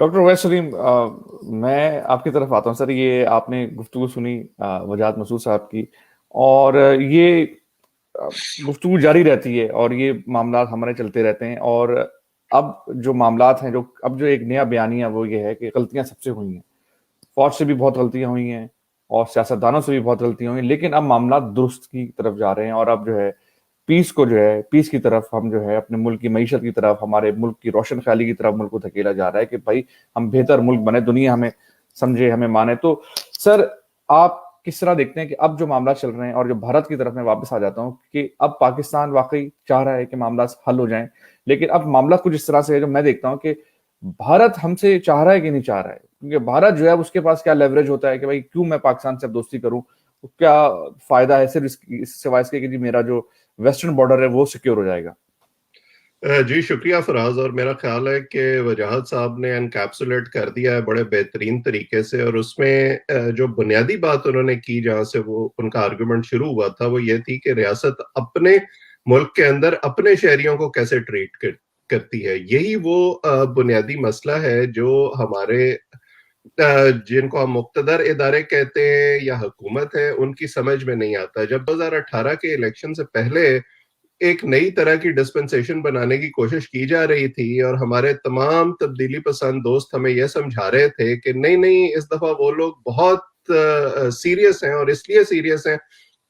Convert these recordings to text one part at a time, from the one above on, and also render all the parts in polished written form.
Doctor वैस सलीम, मैं आपकी तरफ आता हूँ सर। ये आपने गुफ्तगू सुनी वजाहत मसूद साहब की, और ये अ, गुफ्तगू जारी रहती है और ये मामला हमारे चलते रहते हैं। और अब जो मामलात हैं, जो अब जो एक नया बयानिया वो ये है कि गलतियां सबसे हुई हैं, फौज से भी बहुत गलतियां हुई हैं और सियासतदानों से भी बहुत गलतियां हुई हैं, लेकिन अब मामला दुरुस्त की तरफ जा रहे हैं। और अब जो है पीस की तरफ हम जो है अपने मुल्क की मईशत की तरफ, हमारे मुल्क की रोशन ख्याली की तरफ मुल्क को धकेला जा रहा है कि भाई हम बेहतर मुल्क बने, दुनिया हमें समझे, हमें माने। तो सर, आप किस तरह देखते हैं कि अब जो मामला चल रहे हैं, और जो भारत की तरफ मैं वापस आ जाता हूं कि अब पाकिस्तान वाकई चाह रहा है कि मामला हल हो जाए, लेकिन अब मामला कुछ इस तरह से है जो मैं देखता हूं कि भारत हमसे चाह रहा है कि नहीं चाह रहा है। क्योंकि भारत जो है उसके पास क्या लेवरेज होता है कि भाई क्यों मैं पाकिस्तान से अब दोस्ती करूं, क्या फायदा है सिर्फ सिवाय इसके कि जी मेरा जो वेस्टर्न बॉर्डर है वो सिक्योर हो जाएगा। जी शुक्रिया फराज। और मेरा ख्याल है कि वजाहत साहब ने एनकैप्सुलेट कर दिया है बड़े बेहतरीन तरीके से। और उसमें जो बुनियादी बात उन्होंने की, जहां से वो उनका आर्गुमेंट शुरू हुआ था, वो ये थी कि रियासत अपने मुल्क के अंदर अपने शहरियों को कैसे करती है। यही वो बुनियादी मसला है जो हमारे जिनको हम मुक्तदर इदारे कहते हैं या हुकूमत है, उनकी समझ में नहीं आता। जब 2018 के इलेक्शन से पहले एक नई तरह की डिस्पेंसेशन बनाने की कोशिश की जा रही थी, और हमारे तमाम तब्दीली पसंद दोस्त हमें यह समझा रहे थे कि नहीं नहीं, इस दफा वो लोग बहुत सीरियस हैं, और इसलिए सीरियस हैं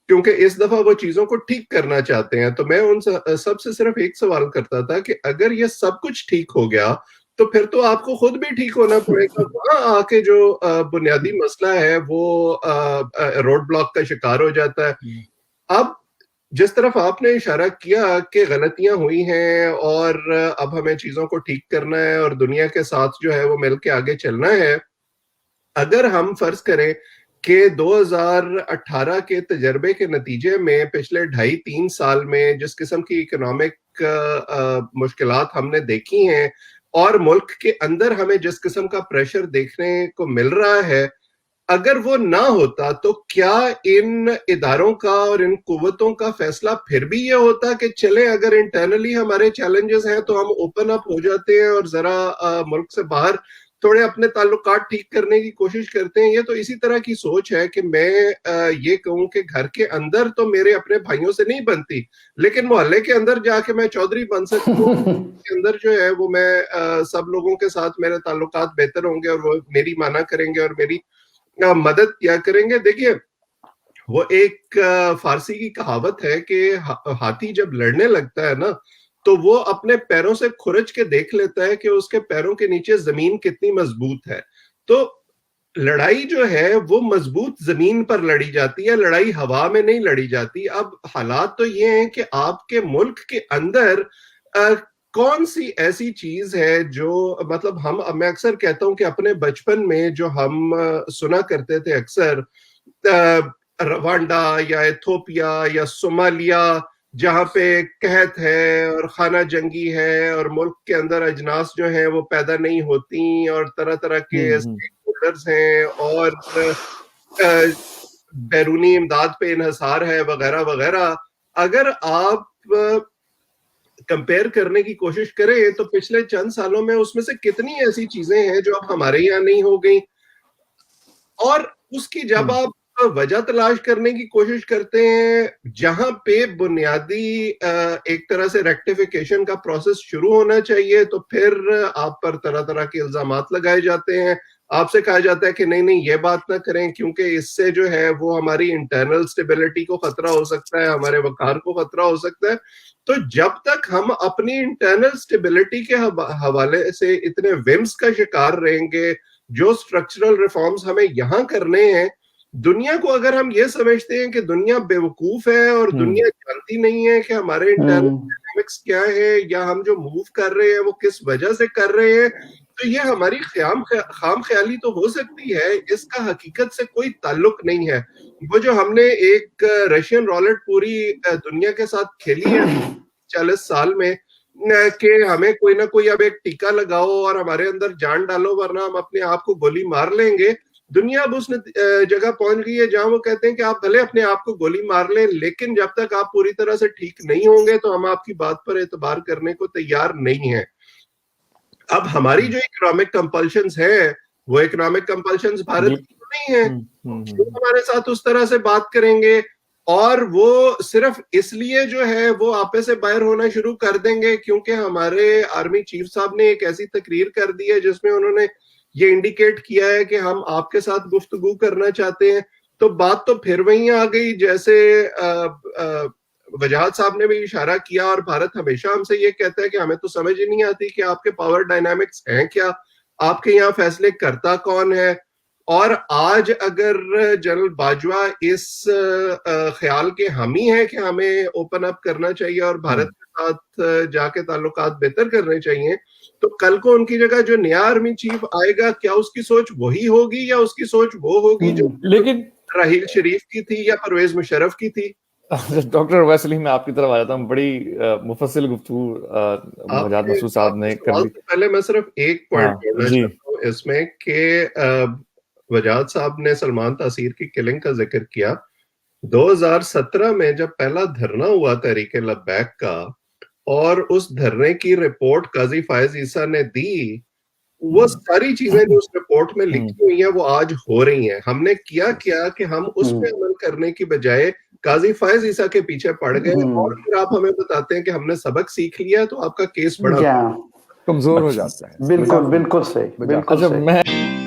क्योंकि इस दफा वो चीजों को ठीक करना चाहते हैं। तो मैं उन सबसे सिर्फ एक सवाल करता था कि अगर ये सब कुछ ठीक हो गया तो फिर तो आपको खुद भी ठीक होना पड़ेगा। वहां आके जो बुनियादी मसला है वो रोड ब्लॉक का शिकार हो जाता है। अब जिस तरफ आपने इशारा किया कि गलतियां हुई हैं और अब हमें चीजों को ठीक करना है और दुनिया के साथ जो है वो मिलके आगे चलना है। अगर हम फर्ज करें कि 2018 के तजर्बे के नतीजे में पिछले 2.5-3 साल में जिस किस्म की इकोनॉमिक मुश्किलात हमने देखी हैं, और मुल्क के अंदर हमें जिस किस्म का प्रेशर देखने को मिल रहा है, अगर वो ना होता तो क्या इन इदारों का और इन कुव्वतों का फैसला फिर भी ये होता कि चले, अगर इंटरनली हमारे चैलेंजेस हैं तो हम ओपन अप हो जाते हैं और जरा मुल्क से बाहर थोड़े अपने ताल्लुकात ठीक करने की कोशिश करते हैं। ये तो इसी तरह की सोच है कि मैं ये कहूं कि घर के अंदर तो मेरे अपने भाइयों से नहीं बनती, लेकिन मोहल्ले के अंदर जाके मैं चौधरी बन सकता हूँ। के अंदर जो है वो मैं सब लोगों के साथ मेरे ताल्लुकात बेहतर होंगे और वो मेरी माना करेंगे और मेरी मदद किया करेंगे। देखिए, वो एक फारसी की कहावत है कि हाथी जब लड़ने लगता है ना, तो वो अपने पैरों से खुरच के देख लेता है कि उसके पैरों के नीचे जमीन कितनी मजबूत है। तो लड़ाई जो है वो मजबूत जमीन पर लड़ी जाती है, लड़ाई हवा में नहीं लड़ी जाती। अब हालात तो ये हैं कि आपके मुल्क के अंदर अ, कौन सी ऐसी चीज है जो, मतलब मैं अक्सर कहता हूं कि अपने बचपन में जो हम सुना करते थे अक्सर, रवांडा या इथोपिया या सोमालिया, जहां पे कहत है और खाना जंगी है और मुल्क के अंदर अजनास जो हैं वो पैदा नहीं होती और तरह तरह के हम्म। स्टेक होल्डर्स हैं और अ, बैरूनी इमदाद पे इन्हसार है वगैरह वगैरह। अगर आप कंपेयर करने की कोशिश करें तो पिछले चंद सालों में उसमें से कितनी ऐसी चीजें हैं जो अब हमारे यहाँ नहीं हो गई, और उसकी जब हम्म। आप वजह तलाश करने की कोशिश करते हैं, जहां पे बुनियादी एक तरह से रेक्टिफिकेशन का प्रोसेस शुरू होना चाहिए, तो फिर आप पर तरह तरह के इल्जामात लगाए जाते हैं। आपसे कहा जाता है कि नहीं नहीं, ये बात ना करें क्योंकि इससे जो है वो हमारी इंटरनल स्टेबिलिटी को खतरा हो सकता है, हमारे वकार को खतरा हो सकता है। तो जब तक हम अपनी इंटरनल स्टेबिलिटी के हवाले से इतने विम्स का शिकार रहेंगे, जो स्ट्रक्चरल रिफॉर्म्स हमें यहां करने हैं, दुनिया को अगर हम ये समझते हैं कि दुनिया बेवकूफ है और हम्म। दुनिया जानती नहीं है कि हमारे इंटरनल डायनामिक्स क्या है या हम जो मूव कर रहे हैं वो किस वजह से कर रहे हैं, तो ये हमारी खाम ख्याली तो हो सकती है, इसका हकीकत से कोई ताल्लुक नहीं है। वो जो हमने एक रशियन रॉलेट पूरी दुनिया के साथ खेली है 40 साल में, कि हमें कोई ना कोई अब एक टीका लगाओ और हमारे अंदर जान डालो वरना हम अपने आप को गोली मार लेंगे। दुनिया अब उस जगह पहुंच गई है जहां वो कहते हैं कि आप भले अपने आप को गोली मार लें, लेकिन जब तक आप पूरी तरह से ठीक नहीं होंगे तो हम आपकी बात पर एतबार करने को तैयार नहीं है। अब हमारी जो इकोनॉमिक कंपल्शंस है वो इकोनॉमिक कंपल्शंस भारत की तो नहीं है, वो हमारे साथ उस तरह से बात करेंगे और वो सिर्फ इसलिए जो है वो आपे से बाहर होना शुरू कर देंगे क्योंकि हमारे आर्मी चीफ साहब ने एक ऐसी तकरीर कर दी है जिसमें उन्होंने ये इंडिकेट किया है कि हम आपके साथ गुफ्तगू करना चाहते हैं। तो बात तो फिर वहीं आ गई जैसे वजाहत साहब ने भी इशारा किया, और भारत हमेशा हमसे ये कहता है कि हमें तो समझ ही नहीं आती कि आपके पावर डायनामिक्स हैं क्या, आपके यहाँ फैसले करता कौन है। और आज अगर जनरल बाजवा इस ख्याल के हामी हैं कि हमें ओपन अप करना चाहिए और भारत के साथ जाके ताल्लुकात बेहतर करने चाहिए, तो कल को उनकी जगह जो नया आर्मी चीफ आएगा क्या उसकी सोच वही होगी या उसकी सोच वो होगी जो लेकिन राहील शरीफ की थी या परवेज मुशर्रफ की थी? डॉक्टर वैसे मैं आपकी तरफ आ जाता हूँ। बड़ी मुफस्सिल गुफ्तगू वजाहत मसूद साहब ने कर दी। पहले मैं सिर्फ एक पॉइंट बोलना चाहता हूँ इसमें कि वजाहत साहब ने सलमान तासीर की किलिंग का जिक्र किया। 2017 में जब पहला धरना हुआ तहरीक लब्बैक का और उस धरने की रिपोर्ट काजी फायज ईसा ने दी, वो सारी चीजें जो उस रिपोर्ट में लिखी हुई हैं वो आज हो रही हैं। हमने किया क्या कि हम उस पे अमल करने की बजाय काजी फायज ईसा के पीछे पड़ गए और फिर आप हमें बताते हैं कि हमने सबक सीख लिया तो आपका केस बड़ा कमजोर हो जाता है। बिल्कुल बिल्कुल सही, बिल्कुल सही।